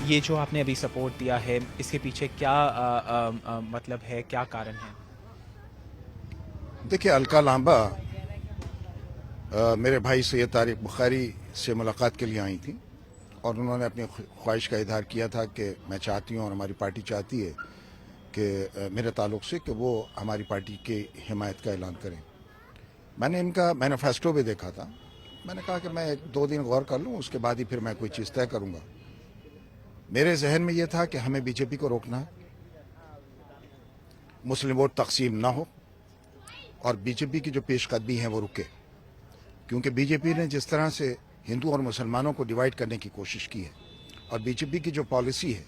ये जो आपने अभी सपोर्ट दिया है, इसके पीछे क्या मतलब है, क्या कारण है? देखिए, अलका लांबा मेरे भाई सैयद तारिक बुखारी से मुलाकात के लिए आई थी और उन्होंने अपनी ख्वाहिश का इजहार किया था कि मैं चाहती हूँ और हमारी पार्टी चाहती है कि मेरे ताल्लुक से कि वो हमारी पार्टी के हिमायत का ऐलान करें। मैंने इनका मैनिफेस्टो भी देखा था। मैंने कहा कि मैं 2 दिन गौर कर लूँ, उसके बाद ही फिर मैं कोई चीज़ तय करूँगा। मेरे जहन में ये था कि हमें बीजेपी को रोकना है, मुस्लिम वोट तकसीम ना हो और बीजेपी की जो पेशकदमी है वो रुके, क्योंकि बीजेपी ने जिस तरह से हिंदू और मुसलमानों को डिवाइड करने की कोशिश की है और बीजेपी की जो पॉलिसी है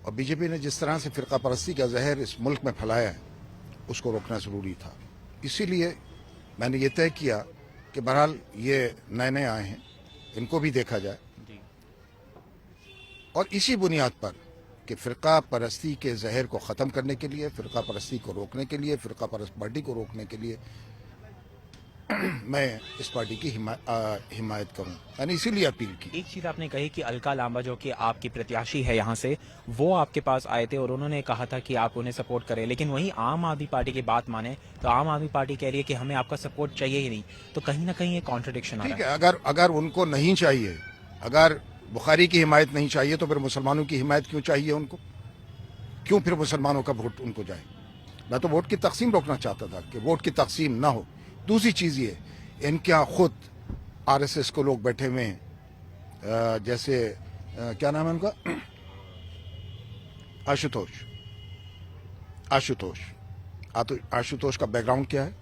और बीजेपी ने जिस तरह से फिरका परस्ती का जहर इस मुल्क में फैलाया है, उसको रोकना ज़रूरी था। इसीलिए मैंने ये तय किया कि बहरहाल ये नए नए आए हैं, इनको भी देखा जाए और इसी बुनियाद पर कि फ़िरका परस्ती के जहर को ख़त्म करने के लिए, फ़िरका परस्ती को रोकने के लिए, फ़िरका परस्त पार्टी को रोकने के लिए मैं इस पार्टी की हिमायत करूं। मैंने इसीलिए अपील की। एक चीज़ आपने कही कि अलका लांबा जो कि आपकी प्रत्याशी है यहाँ से, वो आपके पास आए थे और उन्होंने कहा था कि आप उन्हें सपोर्ट करें, लेकिन वहीं आम आदमी पार्टी की बात माने तो आम आदमी पार्टी कह रही है कि हमें आपका सपोर्ट चाहिए ही नहीं। तो कहीं ना कहीं ये कॉन्ट्रडिक्शन आ रहा है। ठीक है, अगर उनको नहीं चाहिए, अगर बुखारी की हिमायत नहीं चाहिए तो फिर मुसलमानों की हिमायत क्यों चाहिए उनको? क्यों फिर मुसलमानों का वोट उनको जाए? मैं तो वोट की तकसीम रोकना चाहता था कि वोट की तकसीम ना हो। दूसरी चीज़ ये, इनके यहाँ खुद आरएसएस को लोग बैठे हुए हैं, जैसे क्या नाम है उनका, आशुतोष का बैकग्राउंड क्या है?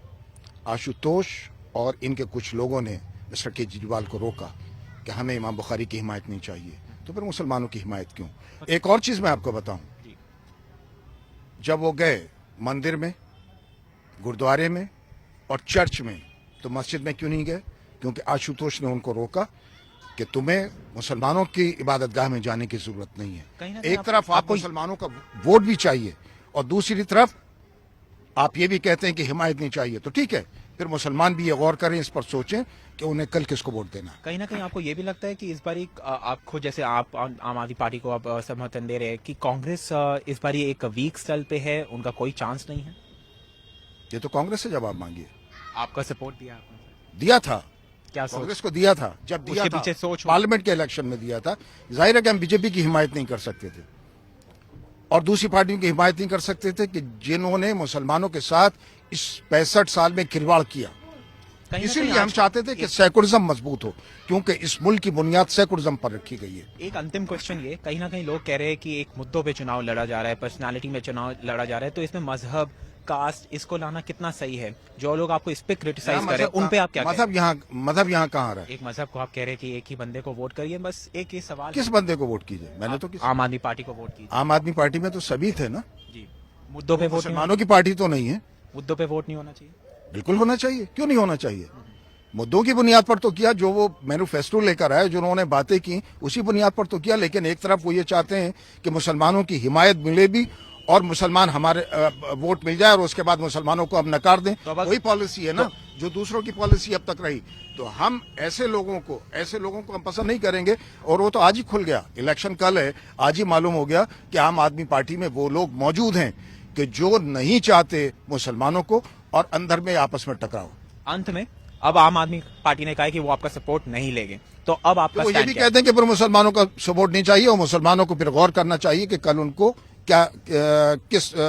आशुतोष और इनके कुछ लोगों ने मिस्टर केजरीवाल को रोका कि हमें इमाम बुखारी की हिमायत नहीं चाहिए, तो फिर मुसलमानों की हिमायत क्यों? एक और चीज़ मैं आपको बताऊं, जब वो गए मंदिर में, गुरुद्वारे में और चर्च में, तो मस्जिद में क्यों नहीं गए? क्योंकि आशुतोष ने उनको रोका कि तुम्हें मुसलमानों की इबादतगाह में जाने की जरूरत नहीं है। एक तरफ आप मुसलमानों का वोट भी चाहिए और दूसरी तरफ आप ये भी कहते हैं कि हिमायत नहीं चाहिए, तो ठीक है, फिर मुसलमान भी ये गौर करें, इस पर सोचें कि उन्हें कल किसको वोट देना। कहीं ना कहीं आपको ये भी लगता है कि इस बारी आप खुद, जैसे आप आम आदमी पार्टी को आप समर्थन दे रहे हैं, कि कांग्रेस इस बारी एक वीक स्टल पे है, उनका कोई चांस नहीं है? ये तो कांग्रेस से जवाब मांगिए। आपका सपोर्ट दिया था, क्या कांग्रेस को दिया था, जब दिया था पीछे सोच पार्लियामेंट के इलेक्शन में दिया था। जाहिर है कि हम बीजेपी की हिमायत नहीं कर सकते थे और दूसरी पार्टियों की हिमायत नहीं कर सकते थे कि जिन्होंने मुसलमानों के साथ इस 65 साल में खिलवाड़ किया। इसीलिए हम चाहते थे कि सेकुलरिज्म मजबूत हो, क्योंकि इस मुल्क की बुनियाद सेकुलरिज्म पर रखी गई है। एक अंतिम क्वेश्चन ये, कहीं ना कहीं लोग कह रहे हैं कि एक मुद्दों पे चुनाव लड़ा जा रहा है, पर्सनालिटी में चुनाव लड़ा जा रहा है, तो इसमें मजहब, कास्ट, इसको लाना कितना सही है? जो लोग आपको इस पे क्रिटिसाइज कर रहे हैं, उन पे आप क्या मजहब यहाँ कहाँ आ रहा है? एक मजहब को आप कह रहे हैं कि एक ही बंदे को वोट करिए, बस एक ही सवाल। किस बंदे को वोट कीजिए? मैंने तो आम आदमी पार्टी को वोट कीजिए। आम आदमी पार्टी में तो सभी थे ना जी। मुद्दों पे वोट, मुसलमानों की पार्टी तो नहीं है। मुद्दों पे वोट नहीं होना चाहिए? बिल्कुल होना चाहिए, क्यों नहीं होना चाहिए? मुद्दों की बुनियाद पर तो किया, जो वो मैनिफेस्टो लेकर आए, जो उन्होंने बातें की, उसी बुनियाद पर तो किया। लेकिन एक तरफ वो ये चाहते हैं कि मुसलमानों की हिमायत मिले भी और मुसलमान हमारे वोट मिल जाए और उसके बाद मुसलमानों को हम नकार दें। तो वही पॉलिसी है ना जो दूसरों की पॉलिसी अब तक रही। तो हम ऐसे लोगों को हम पसंद नहीं करेंगे। और वो तो आज ही खुल गया, इलेक्शन कल है, आज ही मालूम हो गया कि आम आदमी पार्टी में वो लोग मौजूद हैं कि जो नहीं चाहते मुसलमानों को और अंदर में आपस में टकराव। अंत में अब आम आदमी पार्टी ने कहा है कि वो आपका सपोर्ट नहीं लेंगे, तो अब आपका तो ये भी कहते हैं कि फिर मुसलमानों का सपोर्ट नहीं चाहिए और मुसलमानों को फिर गौर करना चाहिए कि कल उनको क्या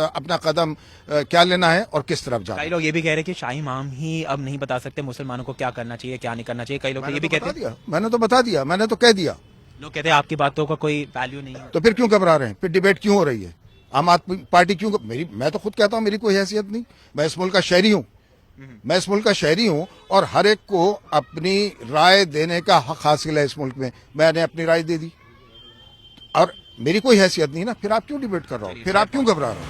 अपना कदम क्या लेना है और किस तरफ जाना है। कई लोग ये भी कह रहे हैं कि शाही इमाम ही अब नहीं बता सकते मुसलमानों को क्या करना चाहिए, क्या नहीं करना चाहिए। कई लोग ये भी कहते हैं, मैंने तो बता दिया, मैंने तो कह दिया। लोग कहते हैं आपकी बातों का कोई वैल्यू नहीं है, तो फिर क्यों घबरा रहे हैं? फिर डिबेट क्यों हो रही है? आम आदमी पार्टी क्यों? मैं तो खुद कहता हूं मेरी कोई हैसियत नहीं, मैं इस मुल्क का शहरी हूं। मैं इस मुल्क का शहरी हूं और हर एक को अपनी राय देने का हक हासिल है इस मुल्क में। मैंने अपनी राय दे दी और मेरी कोई हैसियत नहीं ना, फिर आप क्यों डिबेट कर रहे हो? फिर आप क्यों घबरा रहे हो?